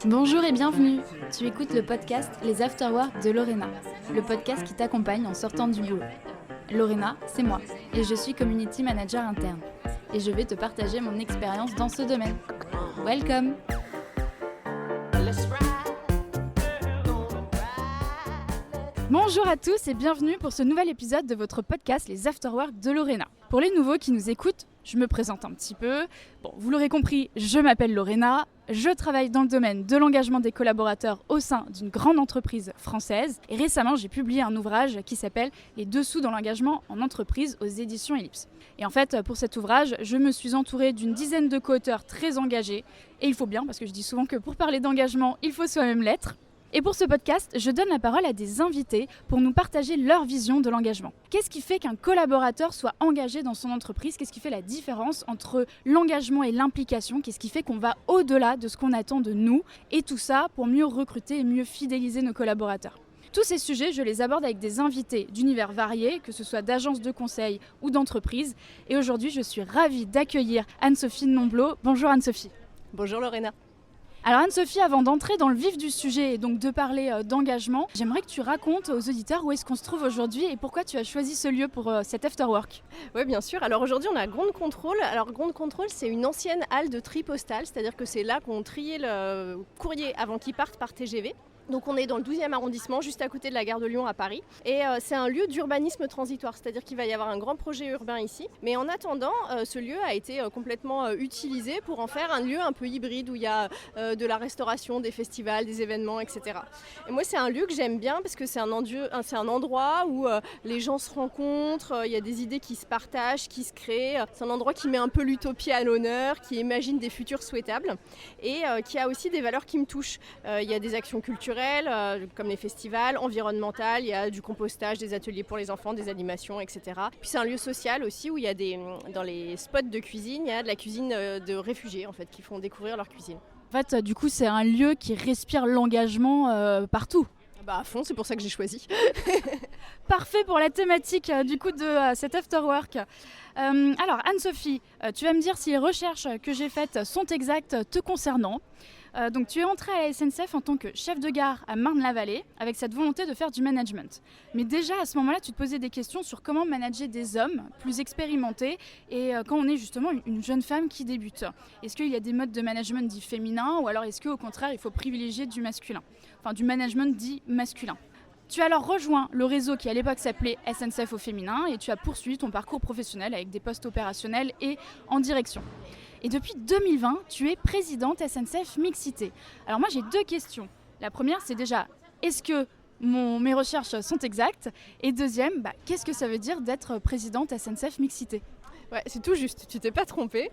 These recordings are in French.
Bonjour et bienvenue. Tu écoutes le podcast Les Afterworks de Lorena, le podcast qui t'accompagne en sortant du boulot. Lorena, c'est moi, et je suis Community Manager interne. Et je vais te partager mon expérience dans ce domaine. Welcome! Bonjour à tous et bienvenue pour ce nouvel épisode de votre podcast Les Afterworks de Lorena. Pour les nouveaux qui nous écoutent, je me présente un petit peu. Bon, vous l'aurez compris, je m'appelle Lorena, je travaille dans le domaine de l'engagement des collaborateurs au sein d'une grande entreprise française. Et récemment, j'ai publié un ouvrage qui s'appelle « Les dessous dans l'engagement en entreprise » aux éditions Ellipse. Et en fait, pour cet ouvrage, je me suis entourée d'une dizaine de co-auteurs très engagés. Et il faut bien, parce que je dis souvent que pour parler d'engagement, il faut soi-même l'être. Et pour ce podcast, je donne la parole à des invités pour nous partager leur vision de l'engagement. Qu'est-ce qui fait qu'un collaborateur soit engagé dans son entreprise ? Qu'est-ce qui fait la différence entre l'engagement et l'implication ? Qu'est-ce qui fait qu'on va au-delà de ce qu'on attend de nous ? Et tout ça pour mieux recruter et mieux fidéliser nos collaborateurs. Tous ces sujets, je les aborde avec des invités d'univers variés, que ce soit d'agences de conseil ou d'entreprises. Et aujourd'hui, je suis ravie d'accueillir Anne-Sophie Nomblot. Bonjour Anne-Sophie. Bonjour Lorena. Alors Anne-Sophie, avant d'entrer dans le vif du sujet et donc de parler d'engagement, j'aimerais que tu racontes aux auditeurs où est-ce qu'on se trouve aujourd'hui et pourquoi tu as choisi ce lieu pour cet afterwork. Oui, bien sûr. Alors aujourd'hui, on a Ground Control. Alors Ground Control, c'est une ancienne halle de tri postal, c'est-à-dire que c'est là qu'on triait le courrier avant qu'il parte par TGV. Donc on est dans le 12e arrondissement, juste à côté de la gare de Lyon à Paris. Et c'est un lieu d'urbanisme transitoire, c'est-à-dire qu'il va y avoir un grand projet urbain ici. Mais en attendant, ce lieu a été complètement utilisé pour en faire un lieu un peu hybride où il y a de la restauration, des festivals, des événements, etc. Et moi, c'est un lieu que j'aime bien parce que c'est un endroit où les gens se rencontrent, il y a des idées qui se partagent, qui se créent. C'est un endroit qui met un peu l'utopie à l'honneur, qui imagine des futurs souhaitables et qui a aussi des valeurs qui me touchent. Il y a des actions culturelles, comme les festivals, environnementales, il y a du compostage, des ateliers pour les enfants, des animations, etc. Puis c'est un lieu social aussi où il y a dans les spots de cuisine, il y a de la cuisine de réfugiés en fait, qui font découvrir leur cuisine. En fait, du coup, c'est un lieu qui respire l'engagement partout. Bah à fond, c'est pour ça que j'ai choisi. Parfait pour la thématique du coup de cet afterwork. Alors Anne-Sophie, tu vas me dire si les recherches que j'ai faites sont exactes te concernant. Donc tu es entrée à la SNCF en tant que chef de gare à Marne-la-Vallée avec cette volonté de faire du management. Mais déjà à ce moment-là, tu te posais des questions sur comment manager des hommes plus expérimentés et quand on est justement une jeune femme qui débute. Est-ce qu'il y a des modes de management dits féminins ou alors est-ce qu'au contraire il faut privilégier du masculin, enfin du management dit masculin? Tu as alors rejoint le réseau qui à l'époque s'appelait SNCF au féminin et tu as poursuivi ton parcours professionnel avec des postes opérationnels et en direction. Et depuis 2020, tu es présidente SNCF Mixité. Alors moi j'ai deux questions. La première c'est déjà, est-ce que mes recherches sont exactes ? Et deuxième, qu'est-ce que ça veut dire d'être présidente SNCF Mixité ? Ouais, c'est tout juste, tu t'es pas trompée.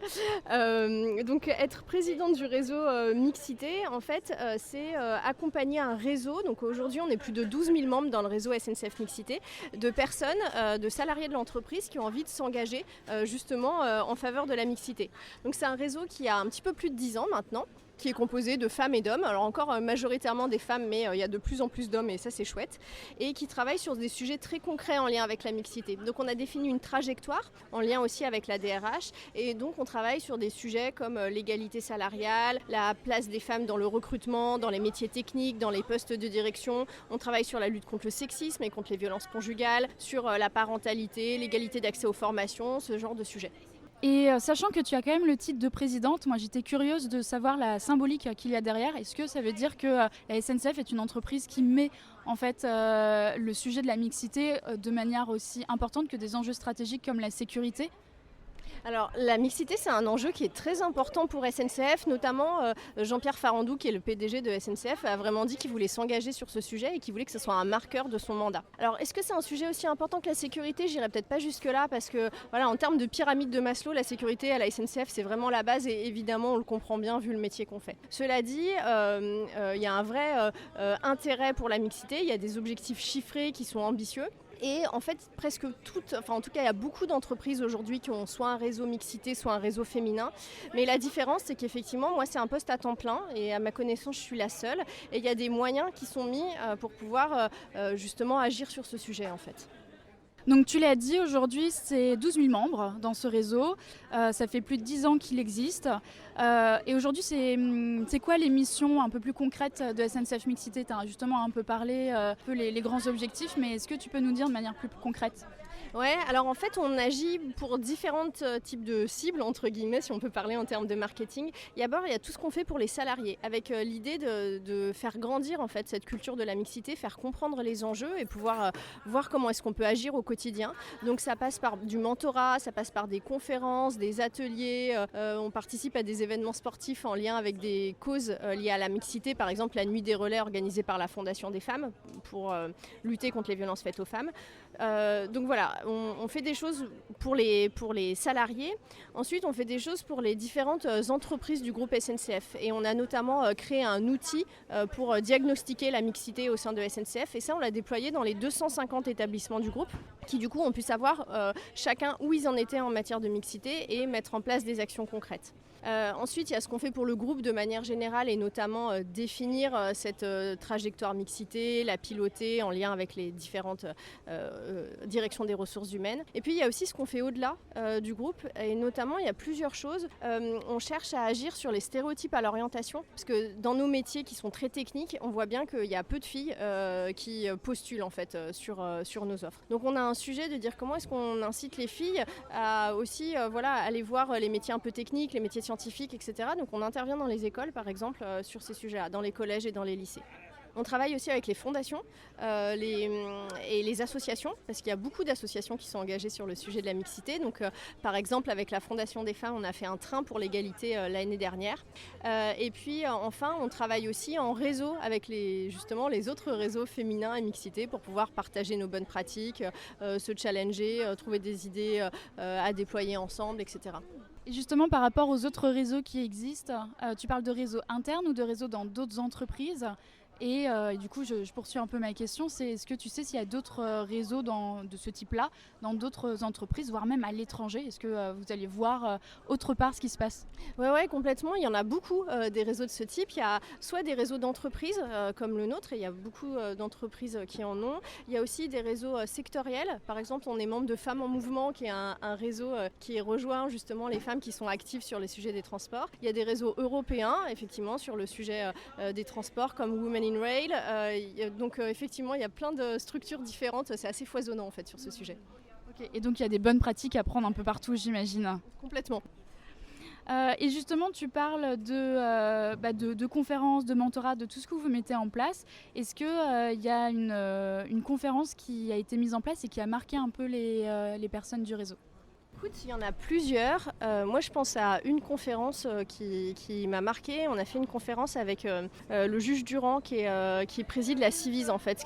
Donc être présidente du réseau Mixité, en fait, c'est accompagner un réseau. Donc aujourd'hui, on est plus de 12 000 membres dans le réseau SNCF Mixité, de personnes, de salariés de l'entreprise qui ont envie de s'engager justement en faveur de la mixité. Donc c'est un réseau qui a un petit peu plus de 10 ans maintenant, qui est composé de femmes et d'hommes, alors encore majoritairement des femmes, mais il y a de plus en plus d'hommes et ça c'est chouette, et qui travaillent sur des sujets très concrets en lien avec la mixité. Donc on a défini une trajectoire en lien aussi avec la DRH, et donc on travaille sur des sujets comme l'égalité salariale, la place des femmes dans le recrutement, dans les métiers techniques, dans les postes de direction. On travaille sur la lutte contre le sexisme et contre les violences conjugales, sur la parentalité, l'égalité d'accès aux formations, ce genre de sujets. Et sachant que tu as quand même le titre de présidente, moi j'étais curieuse de savoir la symbolique qu'il y a derrière. Est-ce que ça veut dire que la SNCF est une entreprise qui met en fait le sujet de la mixité de manière aussi importante que des enjeux stratégiques comme la sécurité ? Alors la mixité, c'est un enjeu qui est très important pour SNCF, notamment Jean-Pierre Farandou, qui est le PDG de SNCF, a vraiment dit qu'il voulait s'engager sur ce sujet et qu'il voulait que ce soit un marqueur de son mandat. Alors est-ce que c'est un sujet aussi important que la sécurité ? J'irai peut-être pas jusque-là parce que voilà, en termes de pyramide de Maslow, la sécurité à la SNCF, c'est vraiment la base et évidemment on le comprend bien vu le métier qu'on fait. Cela dit, il y a un vrai intérêt pour la mixité, il y a des objectifs chiffrés qui sont ambitieux. Et en fait, presque toutes, enfin en tout cas, il y a beaucoup d'entreprises aujourd'hui qui ont soit un réseau mixité, soit un réseau féminin. Mais la différence, c'est qu'effectivement, moi, c'est un poste à temps plein et à ma connaissance, je suis la seule. Et il y a des moyens qui sont mis pour pouvoir justement agir sur ce sujet, en fait. Donc tu l'as dit, aujourd'hui c'est 12 000 membres dans ce réseau, ça fait plus de 10 ans qu'il existe. Et aujourd'hui c'est quoi les missions un peu plus concrètes de SNCF Mixité? Tu as justement un peu parlé, un peu les grands objectifs, mais est-ce que tu peux nous dire de manière plus concrète? Ouais, alors en fait, on agit pour différents types de cibles, entre guillemets, si on peut parler en termes de marketing. D'abord, il y a tout ce qu'on fait pour les salariés, avec l'idée de faire grandir en fait cette culture de la mixité, faire comprendre les enjeux et pouvoir voir comment est-ce qu'on peut agir au quotidien. Donc ça passe par du mentorat, ça passe par des conférences, des ateliers. On participe à des événements sportifs en lien avec des causes liées à la mixité, par exemple la Nuit des relais organisée par la Fondation des femmes pour lutter contre les violences faites aux femmes. Donc voilà, on fait des choses pour les salariés. Ensuite, on fait des choses pour les différentes entreprises du groupe SNCF. Et on a notamment créé un outil pour diagnostiquer la mixité au sein de SNCF. Et ça, on l'a déployé dans les 250 établissements du groupe, qui du coup ont pu savoir chacun où ils en étaient en matière de mixité et mettre en place des actions concrètes. Ensuite, il y a ce qu'on fait pour le groupe de manière générale et notamment définir cette trajectoire mixité, la piloter en lien avec les différentes directions des ressources humaines. Et puis, il y a aussi ce qu'on fait au-delà du groupe et notamment, il y a plusieurs choses. On cherche à agir sur les stéréotypes à l'orientation parce que dans nos métiers qui sont très techniques, on voit bien qu'il y a peu de filles qui postulent en fait sur nos offres. Donc, on a un sujet de dire comment est-ce qu'on incite les filles à aussi aller voir les métiers un peu techniques, les métiers scientifiques, etc. Donc on intervient dans les écoles, par exemple, sur ces sujets-là, dans les collèges et dans les lycées. On travaille aussi avec les fondations et les associations, parce qu'il y a beaucoup d'associations qui sont engagées sur le sujet de la mixité. Donc, par exemple, avec la Fondation des femmes, on a fait un train pour l'égalité l'année dernière. Et puis, enfin, on travaille aussi en réseau avec justement les autres réseaux féminins et mixité pour pouvoir partager nos bonnes pratiques, se challenger, trouver des idées à déployer ensemble, etc. Et justement, par rapport aux autres réseaux qui existent, tu parles de réseaux internes ou de réseaux dans d'autres entreprises? Et du coup, je poursuis un peu ma question, c'est est-ce que tu sais s'il y a d'autres réseaux de ce type-là dans d'autres entreprises, voire même à l'étranger? Est-ce que vous allez voir autre part ce qui se passe? Ouais, complètement. Il y en a beaucoup des réseaux de ce type. Il y a soit des réseaux d'entreprises comme le nôtre, et il y a beaucoup d'entreprises qui en ont. Il y a aussi des réseaux sectoriels. Par exemple, on est membre de Femmes en Mouvement, qui est un réseau qui rejoint justement les femmes qui sont actives sur les sujets des transports. Il y a des réseaux européens, effectivement, sur le sujet des transports, comme Women in Rail. Donc effectivement, il y a plein de structures différentes. C'est assez foisonnant en fait sur ce sujet. Okay. Et donc il y a des bonnes pratiques à prendre un peu partout, j'imagine. Complètement. Et justement, tu parles de conférences, de mentorat, de tout ce que vous mettez en place. Est-ce qu'il y a une conférence qui a été mise en place et qui a marqué un peu les personnes du réseau? Écoute, il y en a plusieurs. Moi, je pense à une conférence qui m'a marquée. On a fait une conférence avec le juge Durand qui préside la Civise, en fait,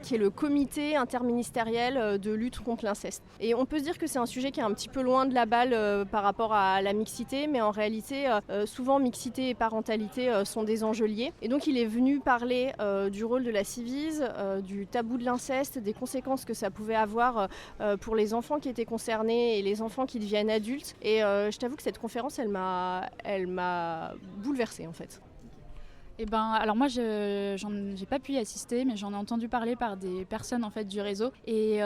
qui est le comité interministériel de lutte contre l'inceste. Et on peut se dire que c'est un sujet qui est un petit peu loin de la balle par rapport à la mixité, mais en réalité, souvent mixité et parentalité sont des enjeux liés. Et donc il est venu parler du rôle de la Civise, du tabou de l'inceste, des conséquences que ça pouvait avoir pour les enfants qui étaient concernés et les enfants qui deviennent adultes. Et je t'avoue que cette conférence, elle m'a bouleversée en fait. Eh ben, alors moi, j'ai pas pu y assister, mais j'en ai entendu parler par des personnes en fait du réseau. Et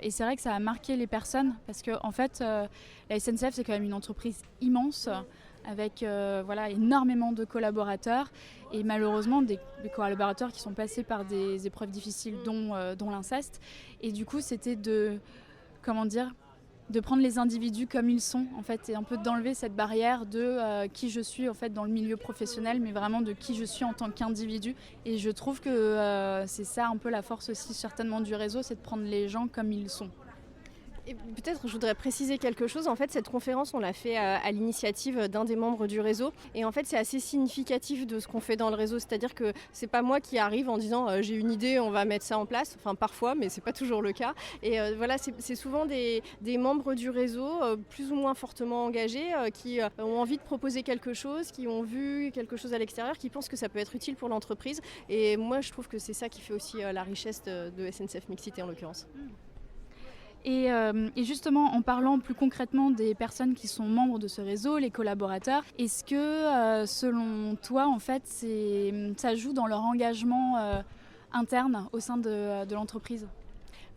c'est vrai que ça a marqué les personnes parce que en fait, la SNCF c'est quand même une entreprise immense avec énormément de collaborateurs et malheureusement des collaborateurs qui sont passés par des épreuves difficiles, dont l'inceste. Et du coup, c'était de prendre les individus comme ils sont en fait et un peu d'enlever cette barrière de qui je suis en fait dans le milieu professionnel, mais vraiment de qui je suis en tant qu'individu. Et je trouve que c'est ça un peu la force aussi certainement du réseau, c'est de prendre les gens comme ils sont. Et peut-être je voudrais préciser quelque chose. En fait, cette conférence, on l'a fait à l'initiative d'un des membres du réseau. Et en fait, c'est assez significatif de ce qu'on fait dans le réseau. C'est-à-dire que c'est pas moi qui arrive en disant j'ai une idée, on va mettre ça en place. Enfin, parfois, mais c'est pas toujours le cas. Et c'est souvent des membres du réseau plus ou moins fortement engagés qui ont envie de proposer quelque chose, qui ont vu quelque chose à l'extérieur, qui pensent que ça peut être utile pour l'entreprise. Et moi, je trouve que c'est ça qui fait aussi la richesse de SNCF Mixité en l'occurrence. Et justement, en parlant plus concrètement des personnes qui sont membres de ce réseau, les collaborateurs, est-ce que selon toi, en fait, ça joue dans leur engagement interne au sein de l'entreprise ?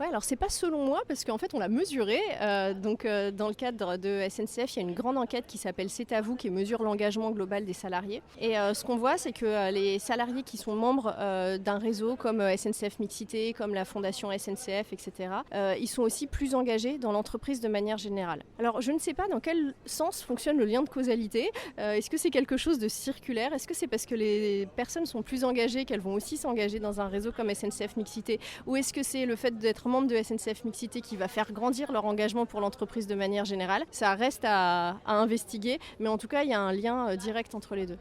Ouais, alors c'est pas selon moi parce qu'en fait on l'a mesuré. Dans le cadre de SNCF, il y a une grande enquête qui s'appelle C'est à vous qui mesure l'engagement global des salariés. Et ce qu'on voit, c'est que les salariés qui sont membres d'un réseau comme SNCF Mixité, comme la Fondation SNCF, etc., ils sont aussi plus engagés dans l'entreprise de manière générale. Alors je ne sais pas dans quel sens fonctionne le lien de causalité. Est-ce que c'est quelque chose de circulaire? Est-ce que c'est parce que les personnes sont plus engagées qu'elles vont aussi s'engager dans un réseau comme SNCF Mixité? Ou est-ce que c'est le fait d'être membre de SNCF Mixité qui va faire grandir leur engagement pour l'entreprise de manière générale? Ça reste à investiguer, mais en tout cas, il y a un lien direct entre les deux.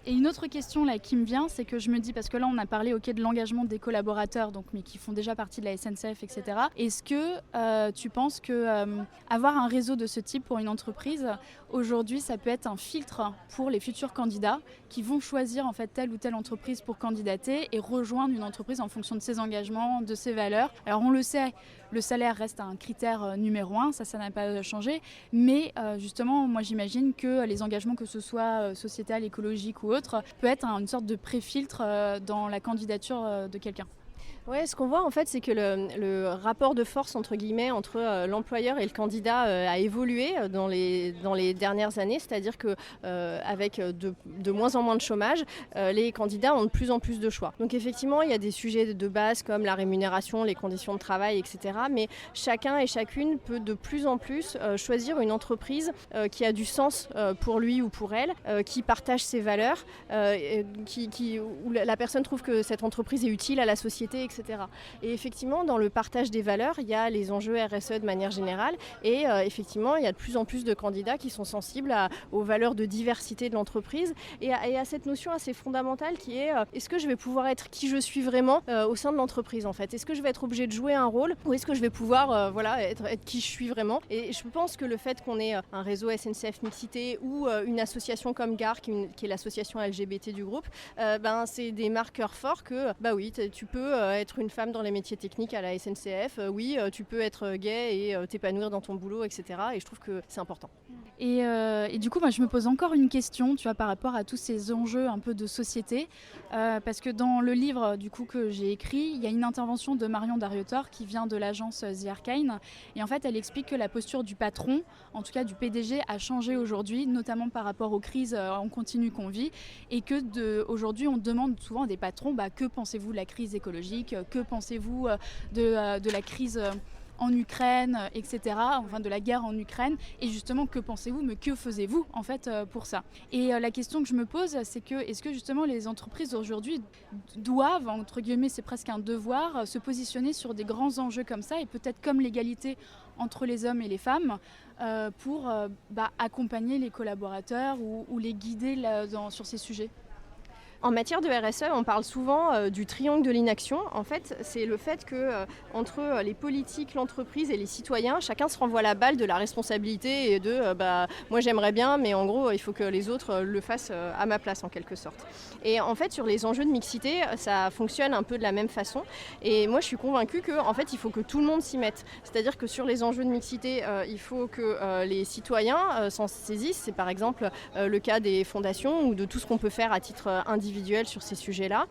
Et une autre question là qui me vient, c'est que je me dis, parce que là on a parlé de l'engagement des collaborateurs, donc, mais qui font déjà partie de la SNCF, etc. Est-ce que tu penses que avoir un réseau de ce type pour une entreprise, aujourd'hui ça peut être un filtre pour les futurs candidats qui vont choisir en fait telle ou telle entreprise pour candidater et rejoindre une entreprise en fonction de ses engagements, de ses valeurs? Alors on le sait, le salaire reste un critère numéro 1, ça n'a pas changé, mais justement moi j'imagine que les engagements, que ce soit sociétal, écologique ou autre, peut être une sorte de pré-filtre dans la candidature de quelqu'un. Ouais, ce qu'on voit en fait, c'est que le rapport de force entre guillemets entre l'employeur et le candidat a évolué dans les dernières années, c'est-à-dire que avec de moins en moins de chômage, les candidats ont de plus en plus de choix. Donc effectivement, il y a des sujets de base comme la rémunération, les conditions de travail, etc. Mais chacun et chacune peut de plus en plus choisir une entreprise qui a du sens pour lui ou pour elle, qui partage ses valeurs, où la personne trouve que cette entreprise est utile à la société, etc. Et effectivement, dans le partage des valeurs, il y a les enjeux RSE de manière générale et effectivement, il y a de plus en plus de candidats qui sont sensibles aux valeurs de diversité de l'entreprise et à cette notion assez fondamentale qui est est-ce que je vais pouvoir être qui je suis vraiment au sein de l'entreprise en fait? Est-ce que je vais être obligée de jouer un rôle ou est-ce que je vais pouvoir être qui je suis vraiment? Et je pense que le fait qu'on ait un réseau SNCF Mixité ou une association comme GAR, qui est l'association LGBT du groupe, c'est des marqueurs forts que oui, tu peux être une femme dans les métiers techniques à la SNCF, tu peux être gay et t'épanouir dans ton boulot, etc. Et je trouve que c'est important. Et du coup, moi, je me pose encore une question, tu vois, par rapport à tous ces enjeux un peu de société, parce que dans le livre du coup que j'ai écrit, il y a une intervention de Marion Darrieutor qui vient de l'agence The Arcane, et en fait, elle explique que la posture du patron, en tout cas du PDG, a changé aujourd'hui, notamment par rapport aux crises en continu qu'on vit, et que aujourd'hui, on demande souvent à des patrons, que pensez-vous de la crise écologique, que pensez-vous de la crise en Ukraine, etc., enfin de la guerre en Ukraine, et justement que pensez-vous, mais que faisiez-vous en fait pour ça? Et la question que je me pose, c'est que est-ce que justement les entreprises aujourd'hui doivent, entre guillemets, c'est presque un devoir, se positionner sur des grands enjeux comme ça, et peut-être comme l'égalité entre les hommes et les femmes, pour accompagner les collaborateurs ou les guider sur ces sujets? En matière de RSE, on parle souvent du triangle de l'inaction. En fait, c'est le fait que entre les politiques, l'entreprise et les citoyens, chacun se renvoie la balle de la responsabilité et de moi j'aimerais bien, mais en gros il faut que les autres le fassent à ma place en quelque sorte. Et en fait, sur les enjeux de mixité, ça fonctionne un peu de la même façon. Et moi je suis convaincue que en fait il faut que tout le monde s'y mette. C'est-à-dire que sur les enjeux de mixité, il faut que les citoyens s'en saisissent. C'est par exemple le cas des fondations ou de tout ce qu'on peut faire à titre individuel sur ces sujets-là.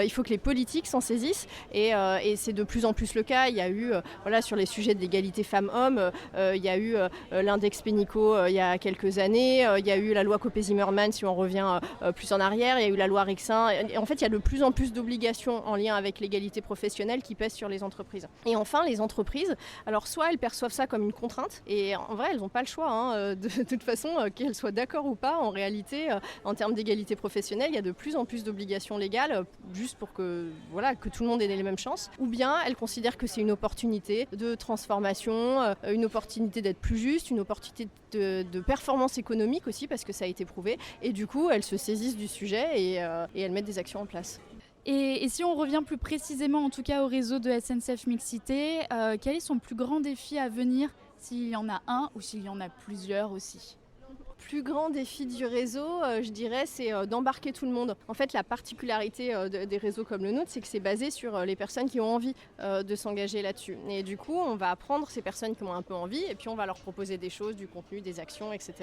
Il faut que les politiques s'en saisissent et c'est de plus en plus le cas. Il y a eu, sur les sujets de l'égalité femmes-hommes, il y a eu l'index Pénicaud il y a quelques années, il y a eu la loi Copé-Zimmermann si on revient plus en arrière, il y a eu la loi Rixain. Et en fait, il y a de plus en plus d'obligations en lien avec l'égalité professionnelle qui pèsent sur les entreprises. Et enfin, les entreprises, alors soit elles perçoivent ça comme une contrainte, et en vrai, elles n'ont pas le choix. De toute façon, qu'elles soient d'accord ou pas, en réalité, en termes d'égalité professionnelle, il y a de plus en plus d'obligations légales juste pour que tout le monde ait les mêmes chances, ou bien elles considèrent que c'est une opportunité de transformation, une opportunité d'être plus juste, une opportunité de performance économique aussi parce que ça a été prouvé, et du coup elles se saisissent du sujet et elles mettent des actions en place. Et si on revient plus précisément en tout cas au réseau de SNCF Mixité, quel est son plus grand défi à venir, s'il y en a un ou s'il y en a plusieurs aussi? plus grand défi du réseau, je dirais, c'est d'embarquer tout le monde. En fait, la particularité des réseaux comme le nôtre, c'est que c'est basé sur les personnes qui ont envie de s'engager là-dessus. Et du coup, on va apprendre ces personnes qui ont un peu envie et puis on va leur proposer des choses, du contenu, des actions, etc.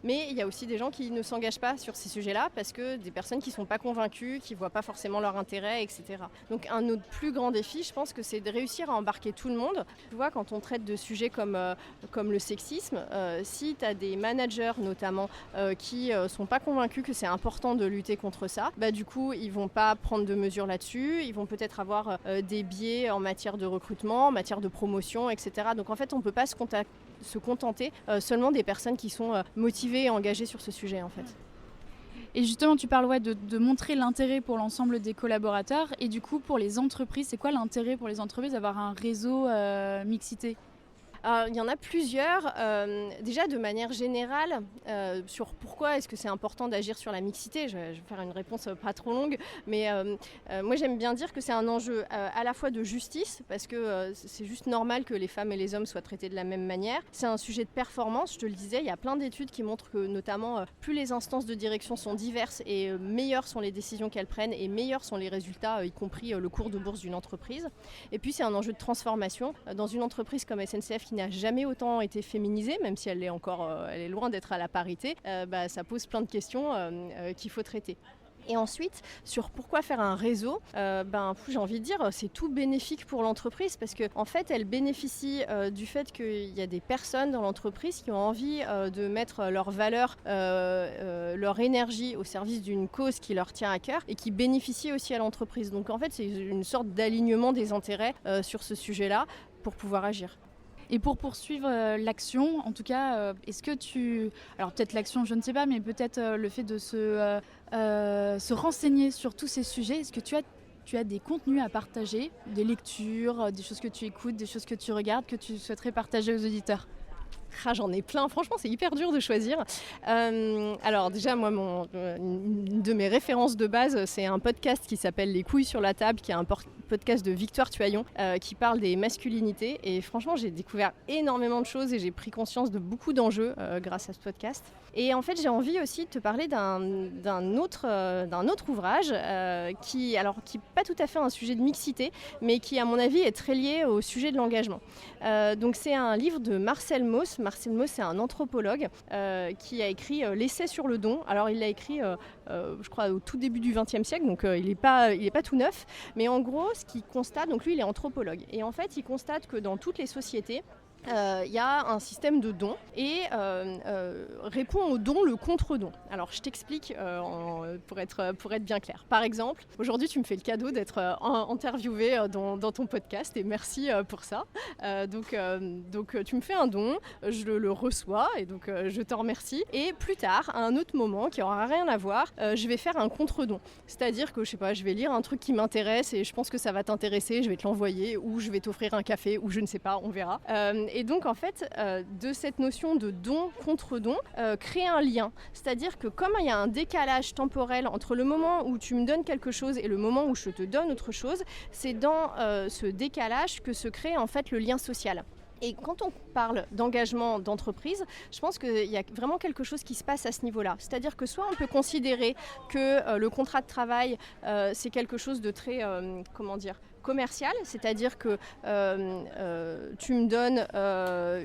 Mais il y a aussi des gens qui ne s'engagent pas sur ces sujets-là parce que des personnes qui ne sont pas convaincues, qui ne voient pas forcément leur intérêt, etc. Donc un autre plus grand défi, je pense que c'est de réussir à embarquer tout le monde. Tu vois, quand on traite de sujets comme le sexisme, si tu as des managers notamment qui ne sont pas convaincus que c'est important de lutter contre ça, du coup ils ne vont pas prendre de mesures là-dessus, ils vont peut-être avoir des biais en matière de recrutement, en matière de promotion, etc. Donc en fait on ne peut pas se contenter seulement des personnes qui sont motivées et engagées sur ce sujet en fait. Et justement, tu parles de montrer l'intérêt pour l'ensemble des collaborateurs. Et du coup, pour les entreprises, c'est quoi l'intérêt pour les entreprises d'avoir un réseau mixité ? Il y en a plusieurs. Déjà, de manière générale, sur pourquoi est-ce que c'est important d'agir sur la mixité, je vais faire une réponse pas trop longue, mais moi j'aime bien dire que c'est un enjeu à la fois de justice, parce que c'est juste normal que les femmes et les hommes soient traités de la même manière. C'est un sujet de performance, je te le disais, il y a plein d'études qui montrent que notamment plus les instances de direction sont diverses et meilleures sont les décisions qu'elles prennent et meilleurs sont les résultats, y compris le cours de bourse d'une entreprise. Et puis c'est un enjeu de transformation. Dans une entreprise comme SNCF qui n'a jamais autant été féminisée, même si elle est loin d'être à la parité, ça pose plein de questions qu'il faut traiter. Et ensuite, sur pourquoi faire un réseau, j'ai envie de dire, c'est tout bénéfique pour l'entreprise parce qu'en fait, elle bénéficie du fait qu'il y a des personnes dans l'entreprise qui ont envie de mettre leurs valeurs, leur énergie au service d'une cause qui leur tient à cœur et qui bénéficie aussi à l'entreprise. Donc en fait, c'est une sorte d'alignement des intérêts sur ce sujet-là pour pouvoir agir. Et pour poursuivre l'action, en tout cas, est-ce que alors peut-être l'action, je ne sais pas, mais peut-être le fait de se renseigner sur tous ces sujets, est-ce que tu as des contenus à partager, des lectures, des choses que tu écoutes, des choses que tu regardes, que tu souhaiterais partager aux auditeurs ? J'en ai plein, franchement c'est hyper dur de choisir. Alors déjà moi une de mes références de base c'est un podcast qui s'appelle Les couilles sur la table, qui est un podcast de Victoire Tuaillon qui parle des masculinités et franchement j'ai découvert énormément de choses et j'ai pris conscience de beaucoup d'enjeux grâce à ce podcast. Et en fait j'ai envie aussi de te parler d'un autre ouvrage qui n'est pas tout à fait un sujet de mixité mais qui à mon avis est très lié au sujet de l'engagement. Donc c'est un livre de Marcel Mauss. Marcel Mauss, c'est un anthropologue qui a écrit l'essai sur le don. Alors il l'a écrit, je crois, au tout début du XXe siècle, donc il n'est pas tout neuf. Mais en gros, ce qu'il constate, donc lui il est anthropologue, et en fait il constate que dans toutes les sociétés, il y a un système de dons et répond au don le contre-don. Alors je t'explique pour être bien clair. Par exemple, aujourd'hui tu me fais le cadeau d'être interviewée dans ton podcast et merci pour ça. Donc tu me fais un don, je le reçois et donc je te remercie. Et plus tard, à un autre moment qui n'aura rien à voir, je vais faire un contre-don. C'est-à-dire que je sais pas, je vais lire un truc qui m'intéresse et je pense que ça va t'intéresser, je vais te l'envoyer ou je vais t'offrir un café ou je ne sais pas, on verra. Et donc en fait, de cette notion de don contre don, créer un lien. C'est-à-dire que comme il y a un décalage temporel entre le moment où tu me donnes quelque chose et le moment où je te donne autre chose, c'est dans ce décalage que se crée en fait le lien social. Et quand on parle d'engagement d'entreprise, je pense qu'il y a vraiment quelque chose qui se passe à ce niveau-là. C'est-à-dire que soit on peut considérer que le contrat de travail, c'est quelque chose de très, commercial, c'est-à-dire que tu me donnes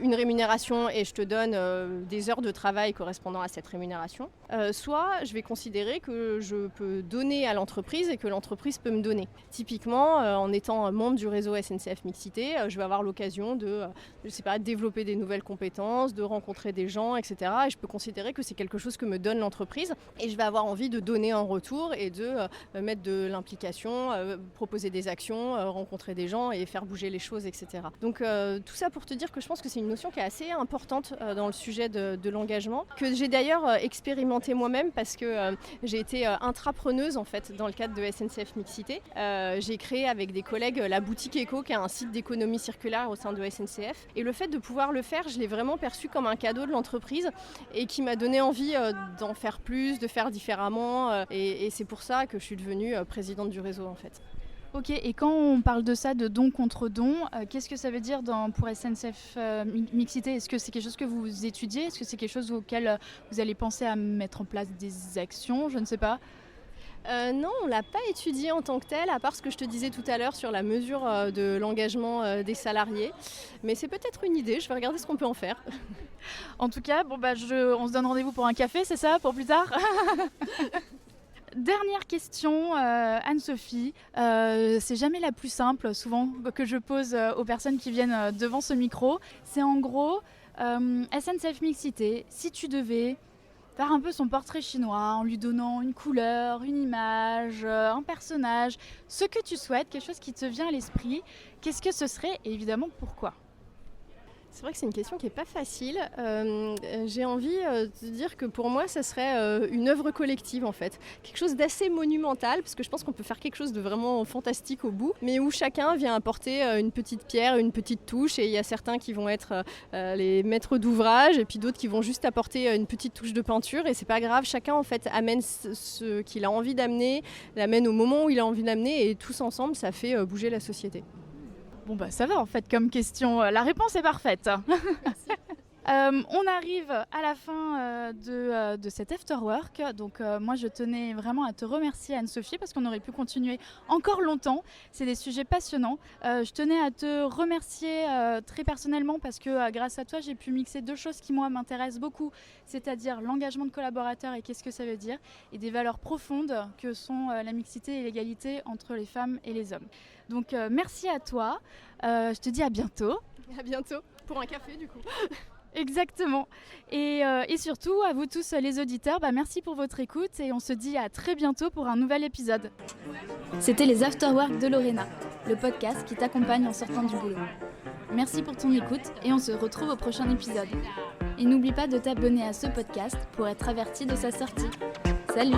une rémunération et je te donne des heures de travail correspondant à cette rémunération. Soit je vais considérer que je peux donner à l'entreprise et que l'entreprise peut me donner. Typiquement, en étant membre du réseau SNCF Mixité, je vais avoir l'occasion de, développer des nouvelles compétences, de rencontrer des gens, etc. Et je peux considérer que c'est quelque chose que me donne l'entreprise et je vais avoir envie de donner en retour et de mettre de l'implication, proposer des actions, rencontrer des gens et faire bouger les choses, etc. Donc tout ça pour te dire que je pense que c'est une notion qui est assez importante dans le sujet de l'engagement, que j'ai d'ailleurs expérimenté moi-même parce que j'ai été intrapreneuse en fait dans le cadre de SNCF Mixité. J'ai créé avec des collègues la boutique Eco, qui est un site d'économie circulaire au sein de SNCF. Et le fait de pouvoir le faire, je l'ai vraiment perçu comme un cadeau de l'entreprise et qui m'a donné envie d'en faire plus, de faire différemment. Et c'est pour ça que je suis devenue présidente du réseau en fait. Ok, et quand on parle de ça, de don contre don, qu'est-ce que ça veut dire pour SNCF Mixité? Est-ce que c'est quelque chose que vous étudiez? Est-ce que c'est quelque chose auquel vous allez penser à mettre en place des actions? Je ne sais pas. Non, on ne l'a pas étudié en tant que tel, à part ce que je te disais tout à l'heure sur la mesure de l'engagement des salariés. Mais c'est peut-être une idée, je vais regarder ce qu'on peut en faire. En tout cas, on se donne rendez-vous pour un café, c'est ça, pour plus tard? Dernière question, Anne-Sophie. C'est jamais la plus simple, souvent, que je pose aux personnes qui viennent devant ce micro. C'est en gros, SNCF Mixité, si tu devais faire un peu son portrait chinois en lui donnant une couleur, une image, un personnage, ce que tu souhaites, quelque chose qui te vient à l'esprit, qu'est-ce que ce serait et évidemment pourquoi? C'est vrai que c'est une question qui n'est pas facile. J'ai envie de dire que pour moi, ça serait une œuvre collective en fait. Quelque chose d'assez monumental, parce que je pense qu'on peut faire quelque chose de vraiment fantastique au bout, mais où chacun vient apporter une petite pierre, une petite touche, et il y a certains qui vont être les maîtres d'ouvrage, et puis d'autres qui vont juste apporter une petite touche de peinture, et c'est pas grave, chacun en fait amène ce qu'il a envie d'amener, l'amène au moment où il a envie d'amener, et tous ensemble, ça fait bouger la société. Bon ça va en fait comme question, la réponse est parfaite. On arrive à la fin de cet afterwork, donc moi je tenais vraiment à te remercier Anne-Sophie parce qu'on aurait pu continuer encore longtemps, c'est des sujets passionnants. Je tenais à te remercier très personnellement parce que grâce à toi j'ai pu mixer deux choses qui moi m'intéressent beaucoup, c'est-à-dire l'engagement de collaborateurs et qu'est-ce que ça veut dire, et des valeurs profondes que sont la mixité et l'égalité entre les femmes et les hommes. Donc merci à toi, je te dis à bientôt. À bientôt, pour un café du coup. Exactement. Et surtout, à vous tous les auditeurs, merci pour votre écoute et on se dit à très bientôt pour un nouvel épisode. C'était les Afterwork de Lorena, le podcast qui t'accompagne en sortant du boulot. Merci pour ton écoute et on se retrouve au prochain épisode. Et n'oublie pas de t'abonner à ce podcast pour être averti de sa sortie. Salut!